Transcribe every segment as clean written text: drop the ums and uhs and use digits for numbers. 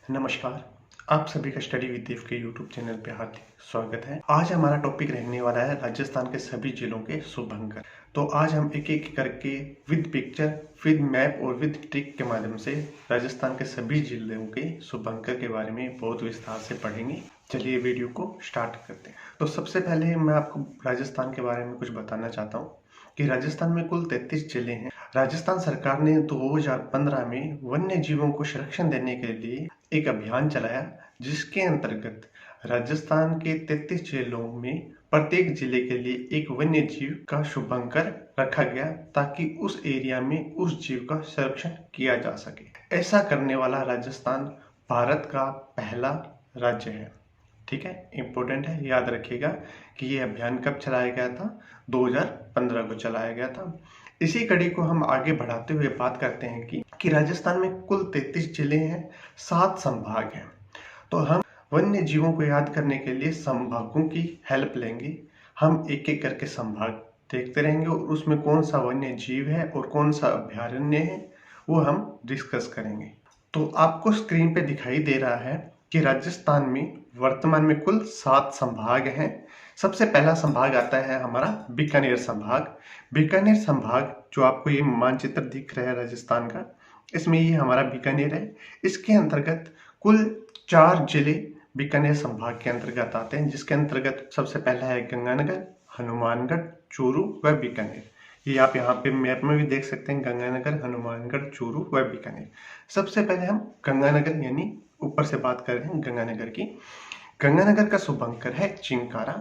नमस्कार। आप सभी का स्टडी विद देव के यूट्यूब चैनल पे हार्दिक स्वागत है। आज हमारा टॉपिक रहने वाला है राजस्थान के सभी जिलों के शुभंकर। तो आज हम एक एक करके विद पिक्चर, विद मैप और विद ट्रिक के माध्यम से राजस्थान के सभी जिलों के शुभंकर के बारे में बहुत विस्तार से पढ़ेंगे। चलिए वीडियो को स्टार्ट करते हैं। तो सबसे पहले मैं आपको राजस्थान के बारे में कुछ बताना चाहता हूँ कि राजस्थान में कुल 33 जिले हैं। राजस्थान सरकार ने 2015 में वन्य जीवों को संरक्षण देने के लिए एक अभियान चलाया, जिसके अंतर्गत राजस्थान के 33 जिलों में प्रत्येक जिले के लिए एक वन्य जीव का शुभंकर रखा गया, ताकि उस एरिया में उस जीव का संरक्षण किया जा सके। ऐसा करने वाला राजस्थान भारत का पहला राज्य है। ठीक है, इंपॉर्टेंट है, याद रखिएगा कि ये अभियान कब चलाया गया था। 2015 को चलाया गया था। इसी कड़ी को हम आगे बढ़ाते हुए बात करते हैं कि राजस्थान में कुल 33 जिले हैं, 7 संभाग हैं। तो हम वन्य जीवों को याद करने के लिए संभागों की हेल्प लेंगे। हम एक एक करके संभाग देखते रहेंगे और उसमें कौन सा वन्य जीव है और कौन सा अभ्यारण्य है वो हम डिस्कस करेंगे। तो आपको स्क्रीन पे दिखाई दे रहा है कि राजस्थान में वर्तमान में कुल 7 संभाग हैं। सबसे पहला संभाग आता है हमारा बीकानेर संभाग। बीकानेर संभाग जो आपको ये मानचित्र दिख रहा है राजस्थान का, इसमें ये हमारा बीकानेर है। इसके अंतर्गत कुल 4 जिले बीकानेर संभाग के अंतर्गत आते हैं, जिसके अंतर्गत सबसे पहला है गंगानगर, हनुमानगढ़, चूरू व बीकानेर। ये आप यहाँ पे मैप में भी देख सकते हैं, गंगानगर, हनुमानगढ़, चूरू व बीकानेर। सबसे पहले हम गंगानगर यानी ऊपर से बात कर रहे हैं गंगानगर की। गंगानगर का शुभंकर है चिंकारा,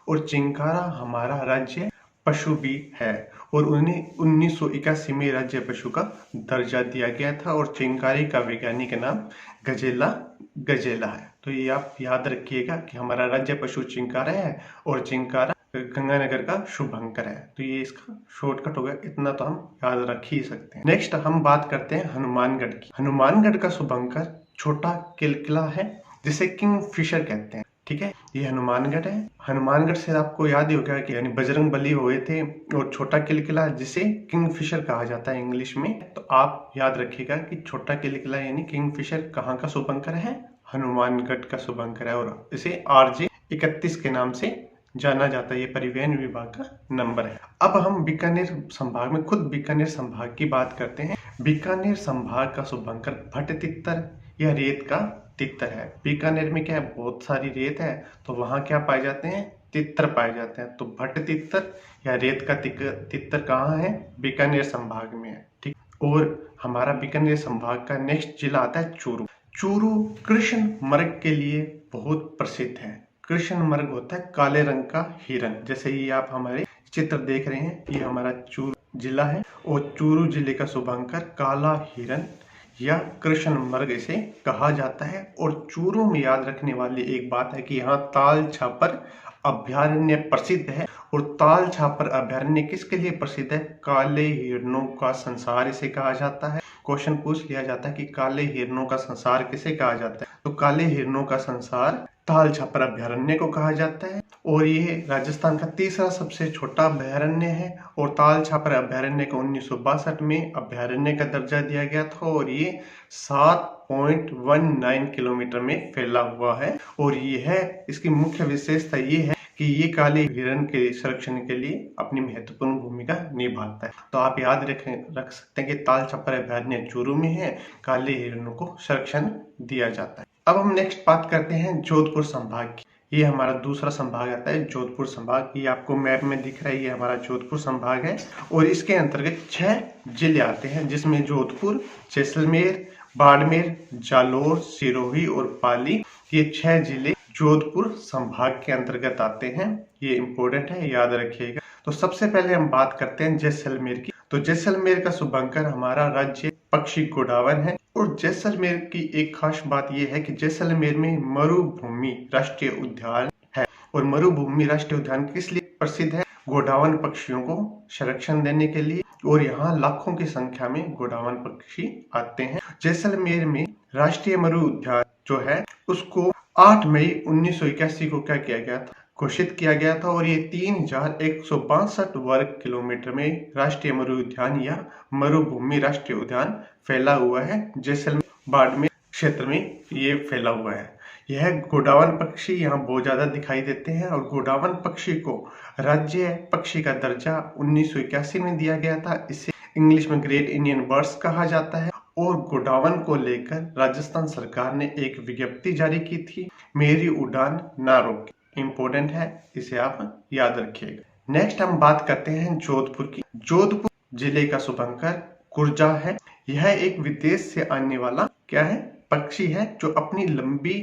और चिंकारा हमारा राज्य पशु भी है और उन्हें 1981 में राज्य पशु का दर्जा दिया गया था, और चिंकारी का वैज्ञानिक नाम गजेला है। तो ये आप याद रखिएगा कि हमारा राज्य पशु चिंकारा है और चिंकारा गंगानगर का शुभंकर है। तो ये इसका शॉर्टकट हो गया, इतना तो हम याद रख ही सकते हैं। नेक्स्ट हम बात करते हैं हनुमानगढ़ की। हनुमानगढ़ का शुभंकर छोटा किलकिला है, जिसे किंग फिशर कहते हैं। ठीक है, ये हनुमानगढ़ है। हनुमानगढ़ से आपको याद ही होगा कि यानी बजरंग बली हुए थे, और छोटा किलकिला जिसे किंग फिशर कहा जाता है इंग्लिश में। तो आप याद रखिएगा कि छोटा किलकिला यानी किंग फिशर कहाँ का शुभंकर है, हनुमानगढ़ का शुभंकर है, और इसे RJ 31 के नाम से जाना जाता है। ये परिवहन विभाग का नंबर है। अब हम बीकानेर संभाग में, खुद बीकानेर संभाग की बात करते हैं। बीकानेर संभाग का शुभंकर भट्ट तित्तर या रेत का तित्तर है। बीकानेर में क्या है, बहुत सारी रेत है, तो वहां क्या पाए जाते हैं, तित्तर पाए जाते हैं। तो भट्ट तित्तर या रेत का तित्तर कहाँ है, बीकानेर संभाग में है। ठीक, और हमारा बीकानेर संभाग का नेक्स्ट जिला आता है चूरू। चूरू कृष्ण मृग के लिए बहुत प्रसिद्ध है। कृष्ण मृग होता है काले रंग का हिरन, जैसे ये आप हमारे चित्र देख रहे हैं, ये हमारा चूरू जिला है, और चूरू जिले का शुभंकर काला हिरन या कृष्ण मृग इसे कहा जाता है। और चूरू में याद रखने वाली एक बात है कि यहाँ ताल छापर अभ्यारण्य प्रसिद्ध है। और ताल छापर अभ्यारण्य किसके लिए प्रसिद्ध है, काले हिरणों का संसार इसे कहा जाता है। क्वेश्चन पूछ लिया जाता है कि काले हिरणों का संसार किसे कहा जाता है, तो काले हिरणों का संसार ताल छापर अभ्यारण्य को कहा जाता है। और ये राजस्थान का तीसरा सबसे छोटा अभ्यारण्य है, और ताल छापर अभ्यारण्य को 1962 में अभ्यारण्य का दर्जा दिया गया था, और ये 7.19 किलोमीटर में फैला हुआ है। और ये है, इसकी मुख्य विशेषता ये है कि ये काले हिरण के संरक्षण के लिए अपनी महत्वपूर्ण भूमिका निभाता है। तो आप याद रख सकते हैं कि ताल छापर अभ्यारण्य चूरू में है, काले हिरणों को संरक्षण दिया जाता है। अब हम नेक्स्ट बात करते हैं जोधपुर संभाग की। ये हमारा दूसरा संभाग आता है जोधपुर संभाग। ये आपको मैप में दिख रहा है, ये हमारा जोधपुर संभाग है, और इसके अंतर्गत 6 जिले आते हैं, जिसमें जोधपुर, जैसलमेर, बाड़मेर, जालोर, सिरोही और पाली, ये 6 जिले जोधपुर संभाग के अंतर्गत आते हैं। ये इंपॉर्टेंट है, याद रखिएगा। तो सबसे पहले हम बात करते हैं जैसलमेर की। तो जैसलमेर का शुभंकर हमारा राज्य पक्षी गोडावन है, और जैसलमेर की एक खास बात यह है कि जैसलमेर में मरुभूमि राष्ट्रीय उद्यान है। और मरुभूमि राष्ट्रीय उद्यान किस लिए प्रसिद्ध है, गोडावन पक्षियों को संरक्षण देने के लिए, और यहाँ लाखों की संख्या में गोडावन पक्षी आते हैं। जैसलमेर में राष्ट्रीय मरु उद्यान जो है उसको 8 मई 1981 को क्या किया गया था, घोषित किया गया था, और ये 3162 वर्ग किलोमीटर में राष्ट्रीय मरु उद्यान या मरुभूमि राष्ट्रीय उद्यान फैला हुआ है जैसलमेर बाड़मेर क्षेत्र में ये फैला हुआ है। यह गोडावन पक्षी यहाँ बहुत ज्यादा दिखाई देते हैं और गोडावन पक्षी को राज्य पक्षी का दर्जा 1981 में दिया गया था। इसे इंग्लिश में ग्रेट इंडियन बर्ड्स कहा जाता है और गोडावन को लेकर राजस्थान सरकार ने एक विज्ञप्ति जारी की थी, मेरी उड़ान ना रोके। इम्पोर्टेंट है, इसे आप याद रखिएगा। नेक्स्ट हम बात करते हैं जोधपुर की। जोधपुर जिले का शुभंकर कुर्जा है। यह एक विदेश से आने वाला क्या है, पक्षी है, जो अपनी लंबी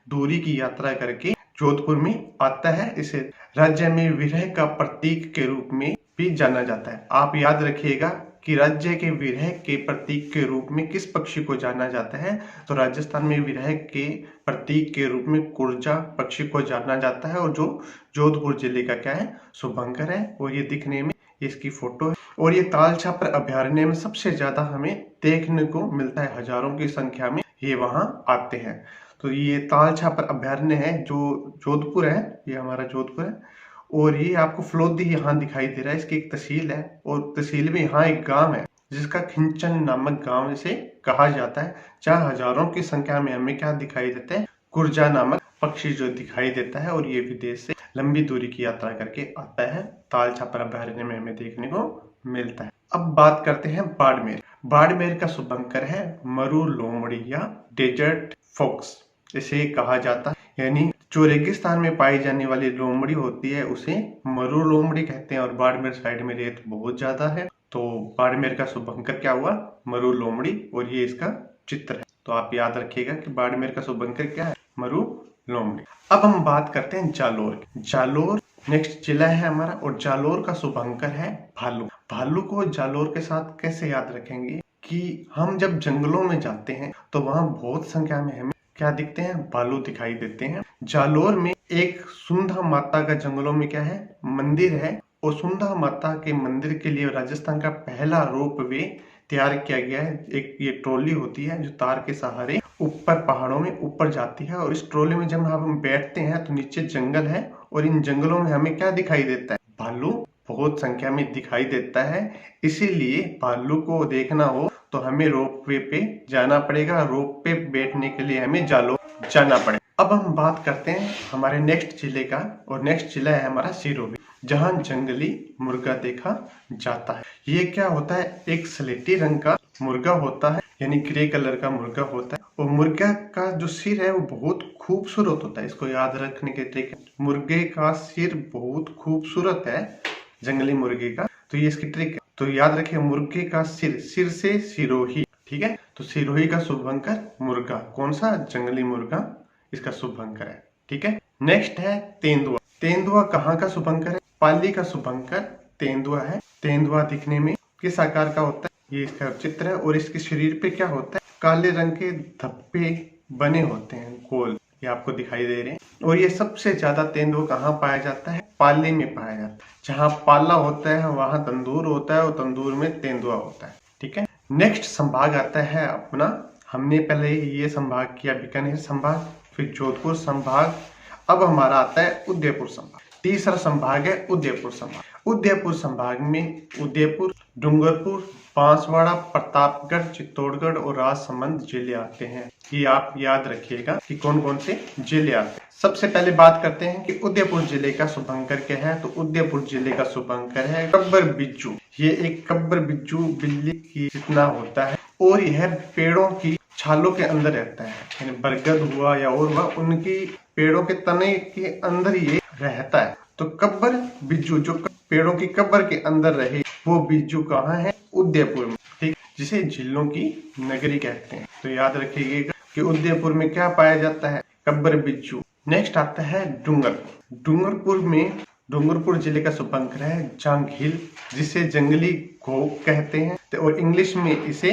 दूरी की यात्रा करके जोधपुर में आता है। इसे राज्य में विरह का प्रतीक के रूप में भी जाना जाता है। आप याद रखिएगा कि राज्य के विरह के प्रतीक के रूप में किस पक्षी को जाना जाता है, तो राजस्थान में विरह के प्रतीक के रूप में कुर्जा पक्षी को जाना जाता है और जो जोधपुर जिले का क्या है, शुभंकर है। और ये दिखने में इसकी फोटो है और ये तालछापर अभयारण्य में सबसे ज्यादा हमें देखने को मिलता है। हजारों की संख्या में ये वहां आते हैं। तो ये तालछापर अभयारण्य है जो जोधपुर है, ये हमारा जोधपुर है। और ये आपको फ्लोदी यहाँ दिखाई दे रहा है, इसकी एक तहसील है और तहसील में यहाँ एक गांव है जिसका खिंचन नामक गांव इसे कहा जाता है, जहाँ हजारों की संख्या में हमें क्या दिखाई देता है, कुर्जा नामक पक्षी जो दिखाई देता है। और ये विदेश से लंबी दूरी की यात्रा करके आता है, तालछापर अभयारण्य में हमें देखने को मिलता है। अब बात करते हैं बाड़मेर। बाड़मेर का शुभंकर है मरु लोमड़ी या डेजर्ट फॉक्स इसे कहा जाता है, यानी जो रेगिस्तान में पाई जाने वाली लोमड़ी होती है उसे मरु लोमड़ी कहते हैं। और बाड़मेर साइड में रेत बहुत ज्यादा है, तो बाड़मेर का शुभंकर क्या हुआ, मरु लोमड़ी। और ये इसका चित्र है, तो आप याद रखिएगा कि बाड़मेर का शुभंकर क्या है, मरु लोमड़ी। अब हम बात करते हैं जालोर। जालोर नेक्स्ट जिला है हमारा और जालोर का शुभंकर है भालू। भालू को जालोर के साथ कैसे याद रखेंगे कि हम जब जंगलों में जाते हैं तो वहां बहुत संख्या में हमें क्या दिखते हैं, भालू दिखाई देते हैं। जालोर में एक सुंधा माता का जंगलों में क्या है, मंदिर है और सुंधा माता के मंदिर के लिए राजस्थान का पहला रोपवे तैयार किया गया है। एक ये ट्रॉली होती है जो तार के सहारे ऊपर पहाड़ों में ऊपर जाती है और इस ट्रॉली में जब हम बैठते हैं तो नीचे जंगल है और इन जंगलों में हमें क्या दिखाई देता है, भालू बहुत संख्या में दिखाई देता है। इसीलिए भालू को देखना हो तो हमें रोपवे पे जाना पड़ेगा, रोप पे बैठने के लिए हमें जालोर जाना पड़ेगा। अब हम बात करते हैं हमारे नेक्स्ट जिले का और नेक्स्ट जिला है हमारा सिरोही, जहां जंगली मुर्गा देखा जाता है। ये क्या होता है, एक स्लेटी रंग का मुर्गा होता है, यानी ग्रे कलर का मुर्गा होता है। और मुर्गा का जो सिर है वो बहुत खूबसूरत होता है। इसको याद रखने के तरीके, मुर्गे का सिर बहुत खूबसूरत है जंगली मुर्गे का, तो ये इसकी ट्रिक है। तो याद रखिए मुर्गे का सिर, सिर से सिरोही, ठीक है। तो सिरोही का शुभंकर मुर्गा, कौन सा, जंगली मुर्गा इसका शुभंकर है, ठीक है। नेक्स्ट है तेंदुआ। तेंदुआ कहाँ का शुभंकर है, पाली का शुभंकर तेंदुआ है। तेंदुआ दिखने में किस आकार का होता है, ये इसका चित्र है और इसके शरीर पे क्या होता है, काले रंग के धब्बे बने होते हैं गोल, ये आपको दिखाई दे रहे हैं। और ये सबसे ज्यादा तेंदुआ कहाँ पाया जाता है, पाले में पाया जाता है। जहाँ पाला होता है वहां तंदूर होता है और तंदूर में तेंदुआ होता है, ठीक है। नेक्स्ट संभाग आता है अपना, हमने पहले ये संभाग किया बीकानेर संभाग, फिर जोधपुर संभाग, अब हमारा आता है उदयपुर संभाग। तीसरा संभाग है उदयपुर संभाग। उदयपुर संभाग में उदयपुर, डूंगरपुर, बांसवाड़ा, प्रतापगढ़, चित्तौड़गढ़ और राजसमंद जिले आते हैं। ये आप याद रखिएगा कि कौन कौन से जिले आते हैं। सबसे पहले बात करते हैं कि उदयपुर जिले का शुभंकर क्या है, तो उदयपुर जिले का शुभंकर है कब्बर बिज्जू। ये एक कब्बर बिज्जू बिल्ली की जितना होता है और यह पेड़ों की छालों के अंदर रहता है, यानी बरगद हुआ या और हुआ, उनकी पेड़ों के तने के अंदर ये रहता है। तो कब्बर बिज्जू जो पेड़ों की कब्र के अंदर रहे वो बिज्जू कहाँ है, उदयपुर में, ठीक, जिसे झीलों की नगरी कहते हैं। तो याद रखिएगा कि उदयपुर में क्या पाया जाता है, कब्बर बिज्जू। नेक्स्ट आता है डूंगरपुर। डूंगरपुर में डूंगरपुर जिले का शुभंकर है जांघिल, जिसे जंगली घोग कहते हैं और इंग्लिश में इसे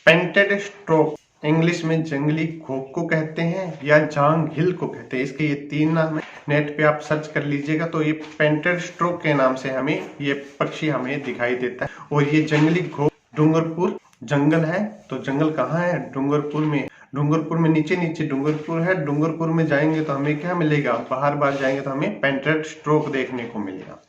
पेंटेड स्ट्रोक, इंग्लिश में जंगली घोग को कहते हैं या जांघिल को कहते हैं। इसके ये तीन नाम है, नेट पे आप सर्च कर लीजिएगा तो ये पेंटेड स्ट्रोक के नाम से हमें ये पक्षी हमें दिखाई देता है। और ये जंगली घोग डूंगरपुर जंगल है, तो जंगल कहाँ है, डूंगरपुर में। डूंगरपुर में नीचे नीचे डूंगरपुर है, डूंगरपुर में जाएंगे तो हमें क्या मिलेगा, बाहर जाएंगे तो हमें पेंटेड स्ट्रोक देखने को मिलेगा।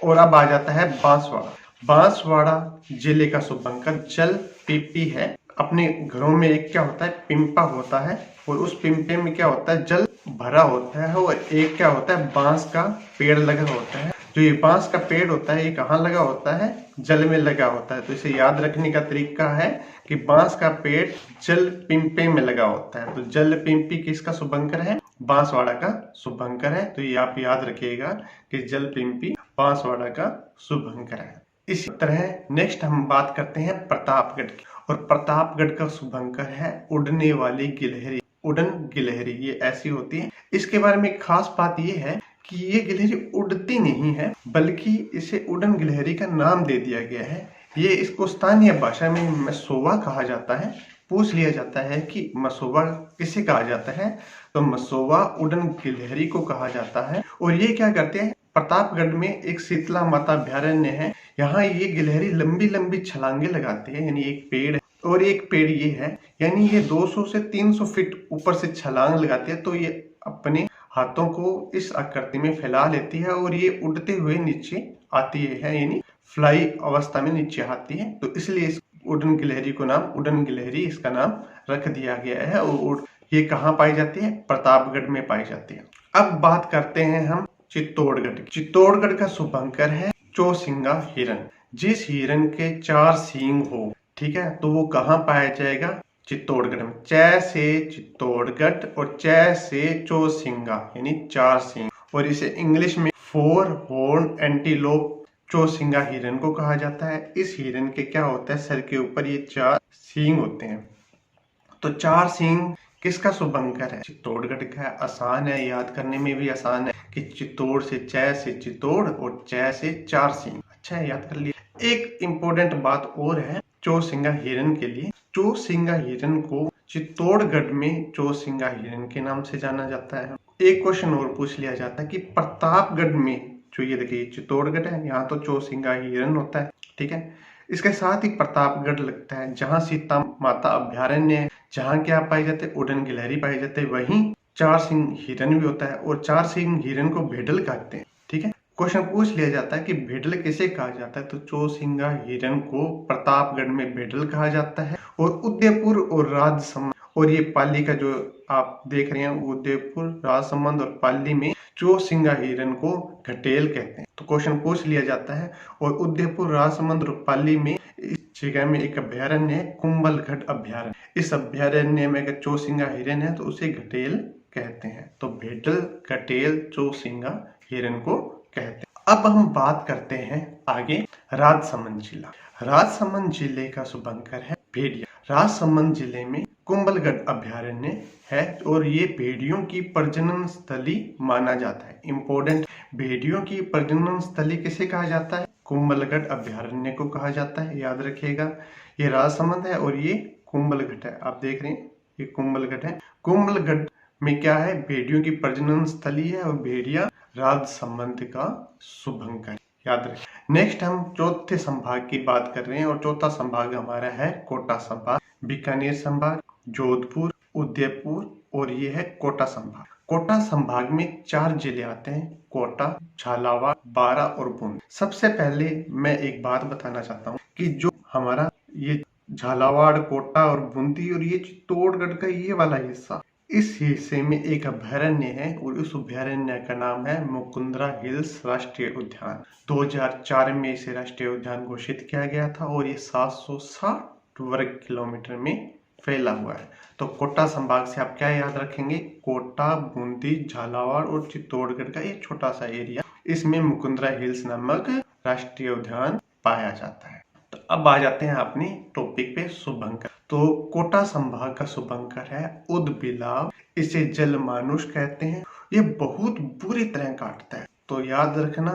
और अब आ जाता है बांसवाड़ा। बांसवाड़ा जिले का शुभंकर जल पीपी है, अपने घरों में एक क्या होता है, पिंपा होता है, और उस पिंपे में क्या होता है, जल भरा होता है, और एक क्या होता है, बांस का पेड़ लगा होता है। जो ये बांस का पेड़ होता है ये कहाँ लगा होता है, जल में लगा होता है। तो इसे याद रखने का तरीका है कि बांस का पेड़ जल पिंपे में लगा होता है। तो जल पिंपी किसका शुभंकर है, बांसवाड़ा का शुभंकर है। तो ये आप याद रखिएगा कि जल पिंपी बांसवाड़ा का शुभंकर है। इसी तरह नेक्स्ट हम बात करते हैं प्रतापगढ़ की, और प्रतापगढ़ का शुभंकर है उड़ने वाली गिलहरी, उड़न गिलहरी। ये ऐसी होती है। इसके बारे में एक खास बात ये है कि ये गिलहरी उड़ती नहीं है, बल्कि इसे उड़न गिलहरी का नाम दे दिया गया है। ये इसको स्थानीय भाषा में मसोवा कहा जाता है। पूछ लिया जाता है कि मसोवा किसे कहा जाता है, तो मसोवा उड़न गिलहरी को कहा जाता है। और ये क्या करते हैं, प्रतापगढ़ में एक शीतला माता अभ्यारण्य है, यहाँ ये गिलहरी लंबी लंबी छलांगे लगाते हैं। यानी एक पेड़ और एक पेड़ ये है, यानी ये 200 से 300 फीट ऊपर से छलांग लगाते हैं। तो ये अपने हाथों को इस आकृति में फैला लेती है और ये उड़ते हुए नीचे आती है, यानी फ्लाई अवस्था में नीचे आती है। तो इसलिए इस उड़न गिलहरी को नाम उड़न गिलहरी इसका नाम रख दिया गया है। और ये कहाँ पाई जाती है, प्रतापगढ़ में पाई जाती है। अब बात करते हैं हम चित्तौड़गढ़। चित्तौड़गढ़ का शुभंकर है चौसिंगा हिरन। जिस हिरन के 4 सींग हो, ठीक है, तो वो कहाँ पाया जाएगा, चित्तौड़गढ़ में। च से चित्तौड़गढ़ और च से चौसिंगा, यानी 4 सींग। और इसे इंग्लिश में 4 हॉर्न एंटीलोप चौसिंगा हिरन को कहा जाता है। इस हिरन के क्या होता है, सर के ऊपर ये 4 सींग होते हैं। तो 4 सींग किसका शुभंकर है, चित्तौड़गढ़ का है। आसान है, याद करने में भी आसान है कि चित्तौड़ से च से चित्तौड़ और च से 4 सींग। अच्छा है, याद कर लिया। एक इम्पोर्टेंट बात और है चौसिंगा हिरन के लिए। चौसिंगा हिरन को चित्तौड़गढ़ में चौसिंगा हिरन के नाम से जाना जाता है। एक क्वेश्चन और पूछ लिया जाता है कि प्रतापगढ़ में, जो ये देखिए चित्तौड़गढ़ है, यहाँ तो चौसिंगा हिरन होता है, ठीक है। इसके साथ ही प्रतापगढ़ लगता है जहाँ सीता माता अभ्यारण्य है, जहाँ क्या पाई जाते हैं, उड़न गिलहरी पाई जाते हैं। वहीं 4 सींग हिरन भी होता है, और 4 सींग हिरन को भेडल कहते हैं, ठीक है। क्वेश्चन पूछ लिया जाता है कि भेडल किसे कहा जाता है, तो चौसिंगा हिरन को प्रतापगढ़ में भेडल कहा जाता है। और उदयपुर और राजसमंद और ये पाली का जो आप देख रहे हैं, उदयपुर, राजसमंद और पाली में चौसिंगा हिरन को घटेल कहते हैं। तो क्वेश्चन पूछ लिया जाता है। और उदयपुर, राजसमंद और पाली में इस जगह में एक अभ्यारण्य है, कुंभलगढ़ अभ्यारण्य। इस अभ्यारण्य में अगर चौसिंगा हिरन है तो उसे घटेल कहते हैं। तो भेडल, घटेल, चौसिंगा हिरन को कहते हैं। अब हम बात करते हैं आगे राजसमंद जिला। राजसमंद जिले का शुभंकर है भेड़िया। राजसमंद जिले में कुंभलगढ़ अभ्यारण्य है, और ये भेड़ियों की प्रजनन स्थली माना जाता है। इंपॉर्टेंट, भेड़ियों की प्रजनन स्थली किसे कहा जाता है, कुंभलगढ़ अभ्यारण्य को कहा जाता है। याद रखिएगा, ये राजसमंद है और ये कुंभलगढ़ है। आप देख रहे हैं ये कुंभलगढ़ है। कुंभलगढ़ में क्या है, भेड़ियों की प्रजनन स्थली है, और भेड़िया राजसमंद का शुभंकर, याद रखें। नेक्स्ट हम चौथे संभाग की बात कर रहे हैं, और चौथा संभाग हमारा है कोटा संभाग, बीकानेर संभाग, जोधपुर, उदयपुर, और ये है कोटा संभाग। कोटा संभाग में 4 जिले आते हैं, कोटा, झालावाड़, बारा और बूंदी। सबसे पहले मैं एक बात बताना चाहता हूँ कि जो हमारा ये झालावाड़, कोटा और बूंदी और ये चित्तौड़गढ़ का ये वाला हिस्सा, इस हिस्से में एक अभ्यारण्य है, और इस अभ्यारण्य का नाम है मुकुंदरा हिल्स राष्ट्रीय उद्यान। 2004 में इसे राष्ट्रीय उद्यान घोषित किया गया था, और ये 760 वर्ग किलोमीटर में फैला हुआ है। तो कोटा संभाग से आप क्या याद रखेंगे, कोटा, बूंदी, झालावाड़ और चित्तौड़गढ़ का एक छोटा सा एरिया, इसमें मुकुंदरा हिल्स नामक राष्ट्रीय उद्यान पाया जाता है। तो अब आ जाते हैं अपने टॉपिक पे, शुभंकर। तो कोटा संभाग का शुभंकर है उदबिलाव। इसे जलमानुष कहते हैं। ये बहुत बुरी तरह काटता है, तो याद रखना,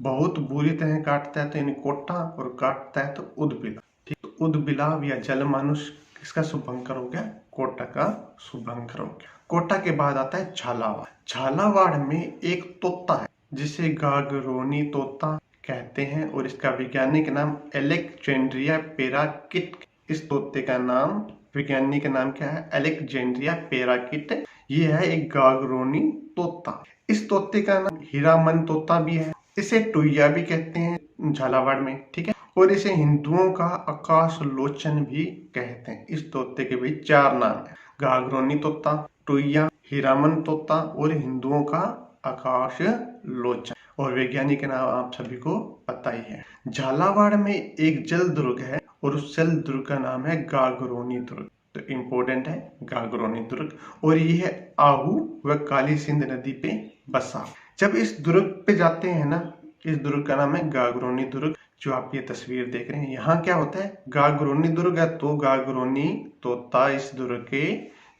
बहुत बुरी तरह काटता है तो यानी कोटा, और काटता है तो उदबिलाव, ठीक। तो उदबिलाव या जलमानुष किसका शुभंकर हो गया, कोटा का शुभंकर हो गया। कोटा के बाद आता है झालावाड़। झालावाड़ में एक तोता है जिसे गागरोनी तोता कहते हैं, और इसका वैज्ञानिक नाम अलेक्जेंड्रिया पेराकिट। इस तोते का नाम, वैज्ञानिक नाम क्या है, अलेक्जेंड्रिया पेराकिट। ये है एक गागरोनी तोता। इस तोते का नाम हीरामन तोता भी है। इसे टुईया भी कहते हैं झालावाड़ में, ठीक है। और इसे हिंदुओं का आकाश लोचन भी कहते हैं। इस तोते के भी 4 नाम है, गागरोनी तोता, टोइया, हीरामन तोता और हिंदुओं का आकाश लोचन। और वैज्ञानिक नाम आप सभी को पता ही है। झालावाड़ में एक जल दुर्ग है और उस जल दुर्ग का नाम है गागरोनी दुर्ग। तो इम्पोर्टेंट है गागरोनी दुर्ग। और ये है आहू व काली सिंध नदी पे बसा। जब इस दुर्ग पे जाते हैं ना, इस दुर्ग का नाम है गागरोनी दुर्ग। जो आप ये तस्वीर देख रहे हैं, यहाँ क्या होता है, गागरोनी दुर्ग है तो गागरोनी तोता इस दुर्ग के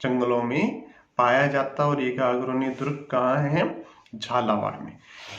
जंगलों में पाया जाता है। और ये गागरोनी दुर्ग कहाँ है, झालावाड़ में।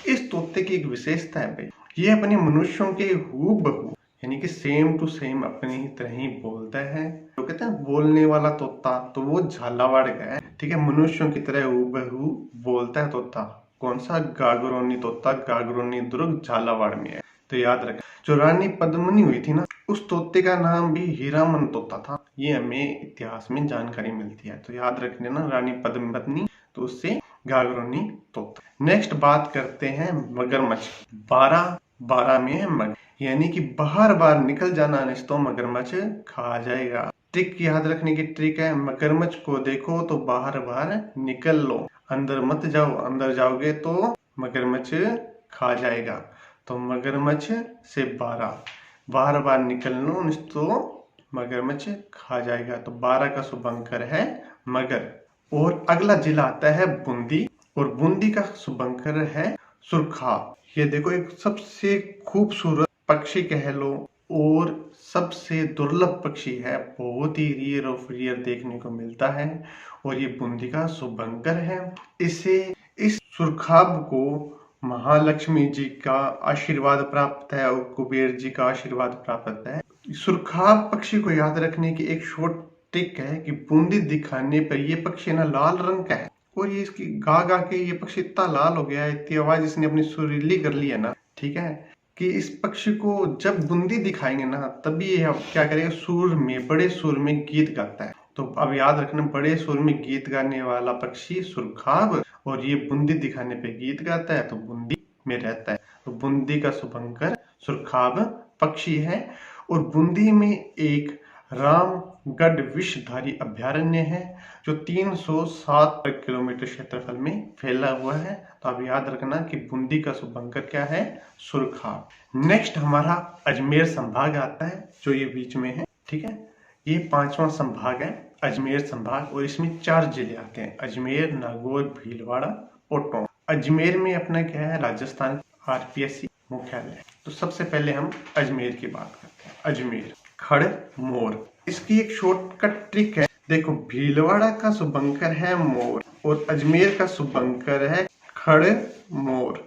इस तोते की एक विशेषता है भाई, ये अपने मनुष्यों के हूबहू यानी कि सेम टू सेम अपनी ही तरह ही बोलता है। तो कहते हैं बोलने वाला तोता, तो वो झालावाड़ का है, ठीक है। मनुष्यों की तरह हूबहू बोलता है तोता। कौन सा, गागरोनी तोता, गागरोनी दुर्ग झालावाड़ में है। तो याद रखें, जो रानी पद्मिनी हुई थी ना, उस तोते का नाम भी हीरामन तोता था। ये हमें इतिहास में जानकारी मिलती है। तो याद रखने ना, रानी पद्मिनी, तो उससे गागरोनी तोता। नेक्स्ट बात करते हैं मगरमच्छ। 12 में है मगर, यानी कि बाहर निकल जाना, नहीं तो मगरमच्छ खा जाएगा। ट्रिक याद रखने की ट्रिक है, मगरमच्छ को देखो तो बाहर निकल लो, अंदर मत जाओ। अंदर जाओगे तो मगरमच्छ खा जाएगा। तो मगरमच्छ से बाहर निकल लो, नहीं तो मगरमच्छ खा जाएगा। तो 12 का शुभ अंक है मगर। और अगला जिला आता है बूंदी, और बूंदी का शुभ अंक है सुरखा। ये देखो, एक सबसे खूबसूरत पक्षी कह लो और सबसे दुर्लभ पक्षी है, बहुत ही रेयर ऑफ रेयर देखने को मिलता है। और ये बूंदी का शुभंकर है। इस सुरखाब को महालक्ष्मी जी का आशीर्वाद प्राप्त है और कुबेर जी का आशीर्वाद प्राप्त है। सुरखाब पक्षी को याद रखने की एक शॉर्ट ट्रिक है कि बूंदी दिखाने पर ये पक्षी ना लाल रंग का है, और ये इसकी गा के ये पक्षी इतना लाल हो गया है, इतनी आवाज इसने अपनी सुरीली कर ली है ना, ठीक है, कि इस पक्षी को जब बूंदी दिखाएंगे ना, तभी ये क्या करेगा, सुर में, बड़े सुर में गीत गाता है। तो अब याद रखना, बड़े सुर में गीत गाने वाला पक्षी सुरखाब, और ये बूंदी दिखाने पे गीत गाता है तो बूंदी में रहता है। तो बूंदी का शुभंकर सुरखाब पक्षी है। और बूंदी में एक रामगढ़ विषधारी अभ्यारण्य है जो 307 किलोमीटर क्षेत्रफल में फैला हुआ है। तो आप याद रखना कि बूंदी का शुभंकर क्या है, सुरखाब। नेक्स्ट हमारा अजमेर संभाग आता है, जो ये बीच में है, ठीक है। ये 5वां संभाग है अजमेर संभाग, और इसमें 4 जिले आते हैं, अजमेर, नागौर, भीलवाड़ा और टोंक। अजमेर में अपना क्या है, राजस्थान आरपीएससी मुख्यालय। तो सबसे पहले हम अजमेर की बात करते हैं। अजमेर खड़ मोर, इसकी एक शॉर्टकट ट्रिक है। देखो, भीलवाड़ा का शुभंकर है मोर और अजमेर का शुभंकर है खड़ मोर,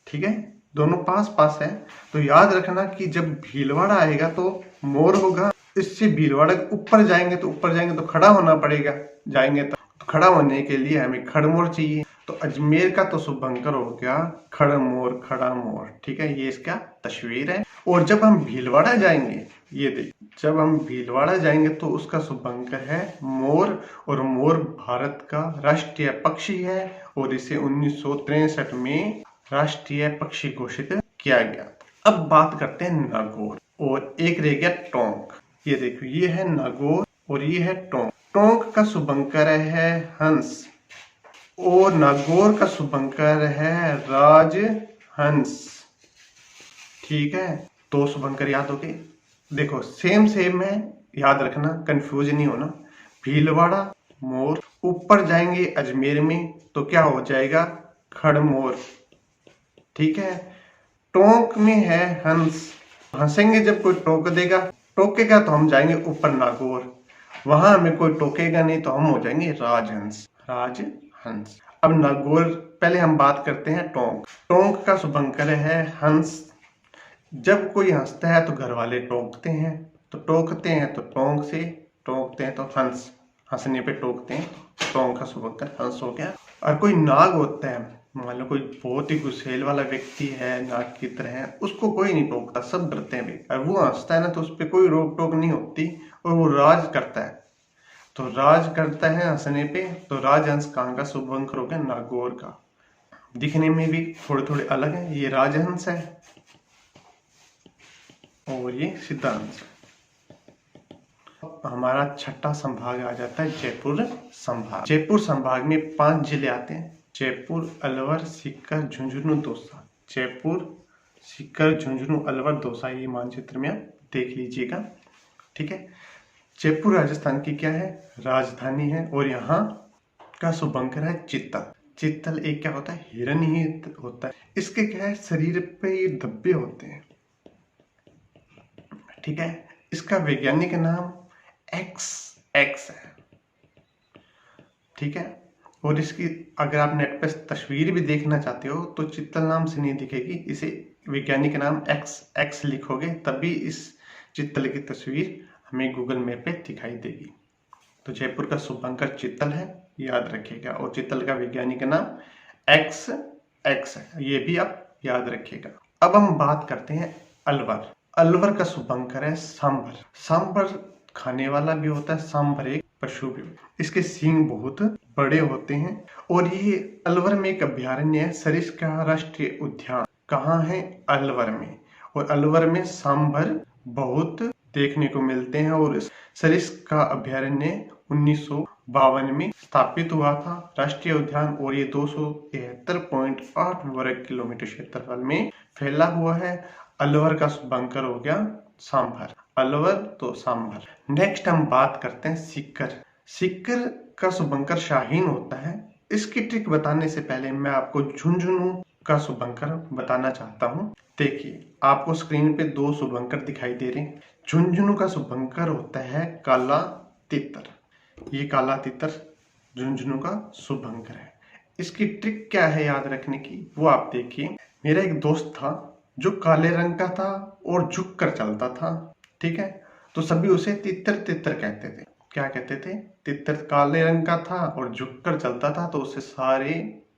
ठीक है, दोनों पास है। तो याद रखना कि जब भीलवाड़ा आएगा तो मोर होगा, इससे भीलवाड़ा ऊपर जाएंगे तो खड़ा होना पड़ेगा, जाएंगे तो खड़ा होने के लिए हमें खड़मोर चाहिए। तो अजमेर का तो शुभंकर हो गया खड़मोर, खड़ा मोर, ठीक है, ये इसका तस्वीर है। और जब हम भीलवाड़ा जाएंगे, ये देख, जब हम भीलवाड़ा जाएंगे तो उसका शुभंकर है मोर, और मोर भारत का राष्ट्रीय पक्षी है और इसे 1963 में राष्ट्रीय पक्षी घोषित किया गया। अब बात करते हैं नागौर, और एक रह गया टोंक। ये देखो, ये है नागौर और ये है टोंक। टोंक का शुभंकर है हंस और नागौर का शुभंकर है राजहंस, ठीक है। तो शुभंकर याद हो गए। देखो, सेम है, याद रखना, कंफ्यूज नहीं होना। भीलवाड़ा मोर, ऊपर जाएंगे अजमेर में तो क्या हो जाएगा, खड़मोर, ठीक है। टोंक में है हंस, हंसेंगे जब कोई टोकेगा तो हम जाएंगे ऊपर नागौर, वहां हमें कोई टोकेगा नहीं तो हम हो जाएंगे राजहंस। अब नागौर, पहले हम बात करते हैं टोंक। टोंक का शुभंकर है हंस। जब कोई हंसता है तो घर वाले टोकते हैं, तो टोकते हैं तो टोंक से, टोकते हैं तो हंस, हंसने पे टोकते हैं, टोंक का शुभंकर हंस हो गया। और कोई नाग होता है, मान लो कोई बहुत ही गुस्सेल वाला व्यक्ति है, नाग की तरह है, उसको कोई नहीं टोकता, सब डरते हैं भाई। और वो हंसता है ना तो उस पर कोई रोक टोक नहीं होती, और वो राज करता है, तो राज करता है हंसने पे। तो राजहंस कहाँ का शुभंकर हो गया, नागौर का। दिखने में भी थोड़े थोड़े अलग है, ये राजहंस है और ये सिद्धांत। हमारा छठा संभाग आ जाता है जयपुर संभाग। जयपुर संभाग में 5 जिले आते हैं, जयपुर, अलवर, सीकर, झुंझुनू, दौसा। जयपुर, सीकर, झुंझुनू, अलवर, दौसा, ये मानचित्र में आप देख लीजिएगा। ठीक है। जयपुर राजस्थान की क्या है, राजधानी है, और यहाँ का शुभंकर है चित्तल। चित्तल एक क्या होता है, हिरन ही होता है। इसके क्या है, शरीर पे ये धब्बे होते हैं। ठीक है। इसका वैज्ञानिक नाम XX है। ठीक है। और इसकी अगर आप नेट पे तस्वीर भी देखना चाहते हो तो चित्तल नाम से नहीं दिखेगी, इसे वैज्ञानिक नाम XX लिखोगे तभी इस चित्तल की तस्वीर हमें गूगल मैप पे दिखाई देगी। तो जयपुर का शुभंकर चित्तल है, याद रखिएगा, और चित्तल का वैज्ञानिक नाम XX है, ये भी आप याद रखिएगा। अब हम बात करते हैं अलवर। अलवर का शुभंकर है सांभर। सांभर खाने वाला भी होता है, सांभर एक पशु भी। इसके सींग बहुत बड़े होते हैं, और ये अलवर में एक अभ्यारण्य है, सरिस्का का राष्ट्रीय उद्यान कहाँ है, अलवर में। और अलवर में सांभर बहुत देखने को मिलते हैं, और सरिस्का का अभ्यारण्य 1952 में स्थापित हुआ था राष्ट्रीय उद्यान, और ये 273.8 वर्ग किलोमीटर क्षेत्रफल में फैला हुआ है। अलवर का शुभंकर हो गया सांभर, अलवर तो सांभर। नेक्स्ट हम बात करते हैं सीकर। सीकर का शुभंकर शाहीन होता है। इसकी ट्रिक बताने से पहले मैं आपको झुंझुनू का शुभंकर बताना चाहता हूँ। देखिए, आपको स्क्रीन पे 2 शुभंकर दिखाई दे रहे हैं। झुंझुनू का शुभंकर होता है काला तितर। ये काला तितर झुंझुनू का शुभंकर है। इसकी ट्रिक क्या है याद रखने की, वो आप देखिए। मेरा एक दोस्त था जो काले रंग का था और झुक कर चलता था। ठीक है। तो सभी उसे तितर तितर कहते थे। क्या कहते थे, तितर। काले रंग का था और झुक कर चलता था तो उसे सारे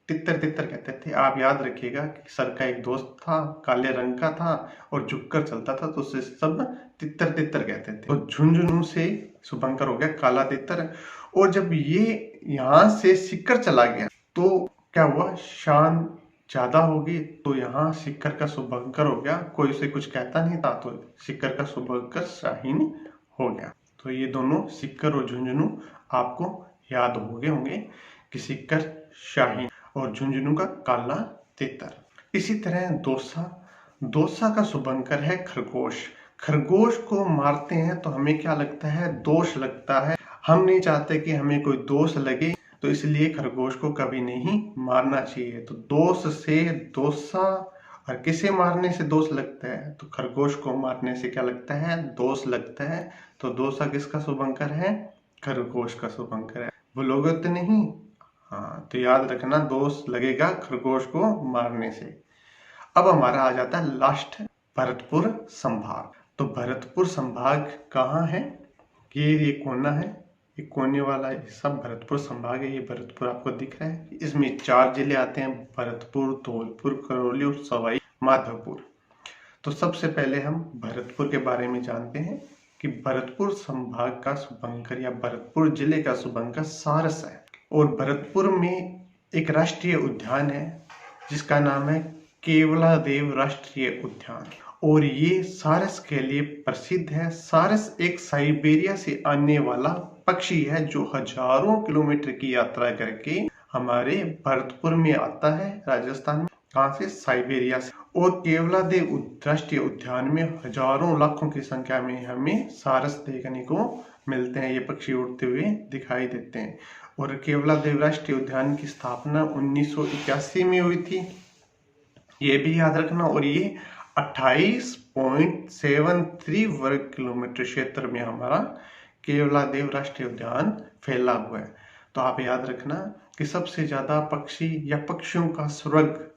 तितर तितर कहते थे। आप याद रखिएगा कि सर का एक दोस्त था, काले रंग का था और झुक कर चलता था तो उसे सब तितर तितर कहते थे। तो झुंझुनू से शुभंकर हो गया काला तितर। और जब ये यहाँ से सीकर चला गया तो क्या हुआ, शान ज्यादा होगी, तो यहाँ सीकर का शुभंकर हो गया। कोई उसे कुछ कहता नहीं था तो सीकर का शुभंकर शाहीन हो गया। तो ये दोनों सीकर और झुंझुनू आपको याद हो गए होंगे कि सीकर शाहीन और झुंझुनू का काला तितर। इसी तरह दौसा। दौसा का शुभंकर है खरगोश। खरगोश को मारते हैं तो हमें क्या लगता है, दोष लगता है। हम नहीं चाहते कि हमें कोई दोष लगे, तो इसलिए खरगोश को कभी नहीं मारना चाहिए। तो दोष से दौसा, और किसे मारने से दोष लगता है, तो खरगोश को मारने से क्या लगता है, दोष लगता है। तो दौसा किसका शुभंकर है, खरगोश का शुभंकर है। भूलोगे तो नहीं, हाँ, तो याद रखना दोष लगेगा खरगोश को मारने से। अब हमारा आ जाता है लास्ट भरतपुर संभाग। तो भरतपुर संभाग कहाँ है, ये कोना है, ये कोने वाला हिस्सा भरतपुर संभाग है। ये भरतपुर आपको दिख रहा है। इसमें 4 जिले आते हैं, भरतपुर, धौलपुर, करौली और सवाई माधोपुर। तो सबसे पहले हम भरतपुर के बारे में जानते हैं कि भरतपुर संभाग का शुभंकर या भरतपुर जिले का शुभंकर सारस है। और भरतपुर में एक राष्ट्रीय उद्यान है जिसका नाम है केवलादेव राष्ट्रीय उद्यान, और ये सारस के लिए प्रसिद्ध है। सारस एक साइबेरिया से आने वाला पक्षी है जो हजारों किलोमीटर की यात्रा करके हमारे भरतपुर में आता है, राजस्थान में। कहाँ से, साइबेरिया से। और केवलादेव राष्ट्रीय उद्यान में हजारों लाखों की संख्या में हमें सारस देखने को मिलते हैं। ये पक्षी उड़ते हुए दिखाई देते हैं। और केवलादेव राष्ट्रीय उद्यान की स्थापना 1981 में हुई थी, ये भी याद रखना। और ये 28.73 वर्ग किलोमीटर क्षेत्र में हमारा केवलादेव राष्ट्रीय उद्यान फैला हुआ है। तो आप याद रखना कि सबसे ज्यादा पक्षी या पक्षियों का स्वर्ग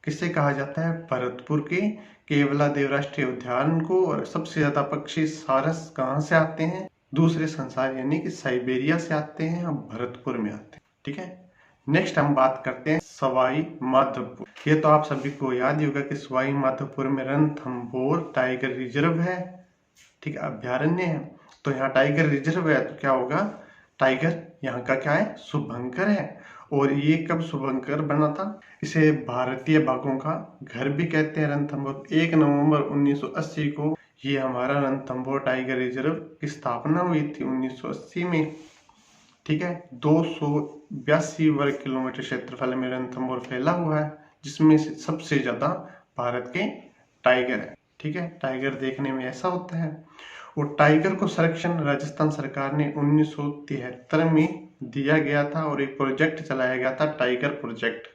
किसे कहा जाता है, भरतपुर के केवलादेव राष्ट्रीय उद्यान को। और सबसे ज्यादा पक्षी सारस कहाँ से आते हैं, दूसरे संसार यानी कि साइबेरिया से आते हैं और भरतपुर में आते हैं। ठीक है। नेक्स्ट हम बात करते हैं सवाई माधोपुर। ये तो आप सभी को याद ही होगा कि सवाई माधोपुर में रणथंभौर टाइगर रिजर्व है। ठीक है, अभ्यारण्य है। तो यहाँ टाइगर रिजर्व है तो क्या होगा, टाइगर यहाँ का क्या है, शुभंकर है। और ये कब शुभंकर बना था, इसे भारतीय बाघों का घर भी कहते हैं रणथंभौर। 1 नवंबर 1980 को ये हमारा रणथंभौर टाइगर रिजर्व की स्थापना हुई थी 1980 में। ठीक है, 282 वर्ग किलोमीटर क्षेत्रफल में रणथंभौर फैला हुआ है, जिसमें से सबसे ज्यादा भारत के टाइगर है। ठीक है, टाइगर देखने में ऐसा होता है। और टाइगर को संरक्षण राजस्थान सरकार ने 1973 में दिया गया था और एक प्रोजेक्ट चलाया गया था, टाइगर प्रोजेक्ट।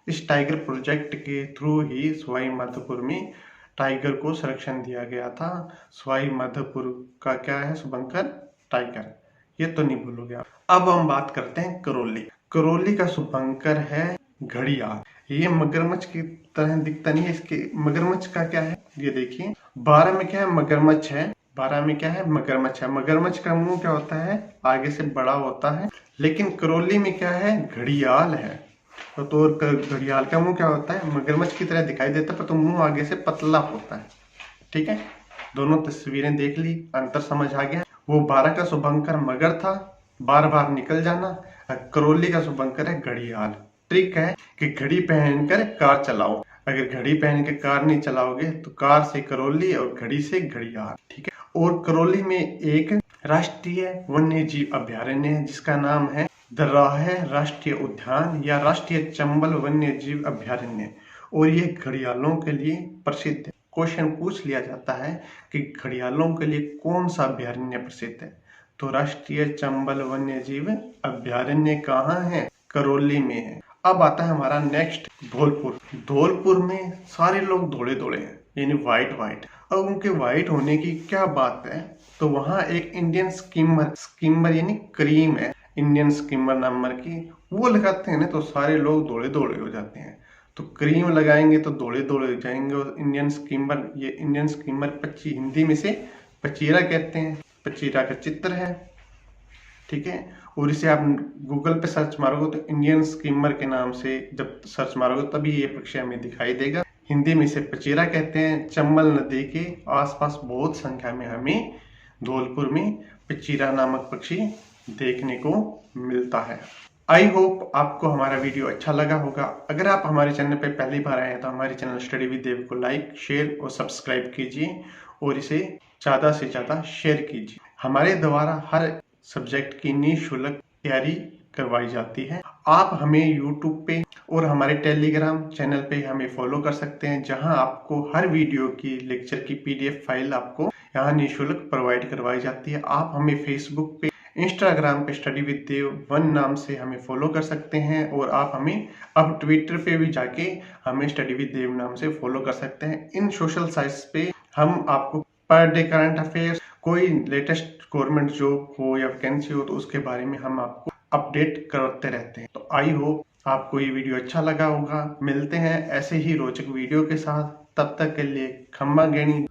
इस टाइगर प्रोजेक्ट के थ्रू ही सवाई माधोपुर में टाइगर को संरक्षण दिया गया था। सवाई माधोपुर का क्या है, शुभंकर टाइगर, ये तो नहीं भूलोगे आप। अब हम बात करते हैं करौली। करौली का शुभंकर है घड़ियाल। ये मगरमच्छ की तरह दिखता नहीं है, इसके मगरमच्छ का क्या है, ये देखिए। 12 में क्या है, मगरमच्छ है। 12 में क्या है, मगरमच्छ है। मगरमच्छ का मुंह क्या होता है, आगे से बड़ा होता है। लेकिन करौली में क्या है, घड़ियाल है। तो घड़ियाल का मुंह क्या होता है, मगरमच्छ की तरह दिखाई देता है, पर तो मुंह आगे से पतला होता है। ठीक है, दोनों तस्वीरें देख ली, अंतर समझ आ गया। वो 12 का शुभंकर मगर था, बार बार निकल जाना। करौली का शुभंकर है घड़ियाल। ट्रिक है कि घड़ी पहनकर कार चलाओ। अगर घड़ी पहन के कार नहीं चलाओगे तो कार से करौली और घड़ी से घड़ियाल। ठीक है, और करौली में एक राष्ट्रीय वन्य जीव अभ्यारण्य है जिसका नाम है दर्राह राष्ट्रीय उद्यान या राष्ट्रीय चंबल वन्य जीव अभ्यारण्य, और ये घड़ियालों के लिए प्रसिद्ध है। क्वेश्चन पूछ लिया जाता है कि घड़ियालों के लिए कौन सा अभ्यारण्य प्रसिद्ध है, तो राष्ट्रीय चंबल वन्य जीव अभ्यारण्य कहाँ है, करौली में है। अब आता है हमारा नेक्स्ट धौलपुर। धौलपुर में सारे लोग धोले धोले हैं, यानी व्हाइट व्हाइट। अब उनके व्हाइट होने की क्या बात है, तो वहां एक इंडियन स्किमर यानी क्रीम है, इंडियन स्किमर नंबर की, वो लगाते हैं ना तो सारे लोग धोले धोले हो जाते हैं। तो क्रीम लगाएंगे तो धोले धोले हो जाएंगे। और इंडियन स्किमर, ये इंडियन स्किमर हिंदी में से पचीरा कहते हैं, पचीरा का चित्र है। ठीक है, और इसे आप गूगल पे सर्च मारोगे तो इंडियन स्किमर के नाम से जब सर्च मारोगे तभी ये पक्षी हमें दिखाई देगा। हिंदी में इसे पचीरा कहते हैं। चंबल नदी के आसपास बहुत संख्या में हमें धौलपुर में पचीरा नामक पक्षी देखने को मिलता है। आई होप आपको हमारा वीडियो अच्छा लगा होगा। अगर आप हमारे चैनल पर पहली बार आए हैं तो हमारे चैनल स्टडी विद देव को लाइक, शेयर और सब्सक्राइब कीजिए और इसे ज्यादा से ज्यादा शेयर कीजिए। हमारे द्वारा हर सब्जेक्ट की निःशुल्क तैयारी करवाई जाती है। आप हमें यूट्यूब पे और हमारे टेलीग्राम चैनल पे हमें फॉलो कर सकते हैं, जहां आपको हर वीडियो की लेक्चर की PDF फाइल आपको यहाँ निःशुल्क प्रोवाइड करवाई जाती है। आप हमें फेसबुक पे, इंस्टाग्राम पे स्टडी विद देव 1 नाम से हमें फॉलो कर सकते हैं, और आप हमें अब ट्विटर पे भी जाके हमें स्टडी विद देव नाम से फॉलो कर सकते हैं। इन सोशल साइट्स पे हम आपको पर डे करंट अफेयर्स, कोई लेटेस्ट गवर्नमेंट जॉब हो या वैकेंसी हो तो उसके बारे में हम आपको अपडेट करते रहते हैं। तो आई होप आपको ये वीडियो अच्छा लगा होगा। मिलते हैं ऐसे ही रोचक वीडियो के साथ, तब तक के लिए खम्मा गेणी।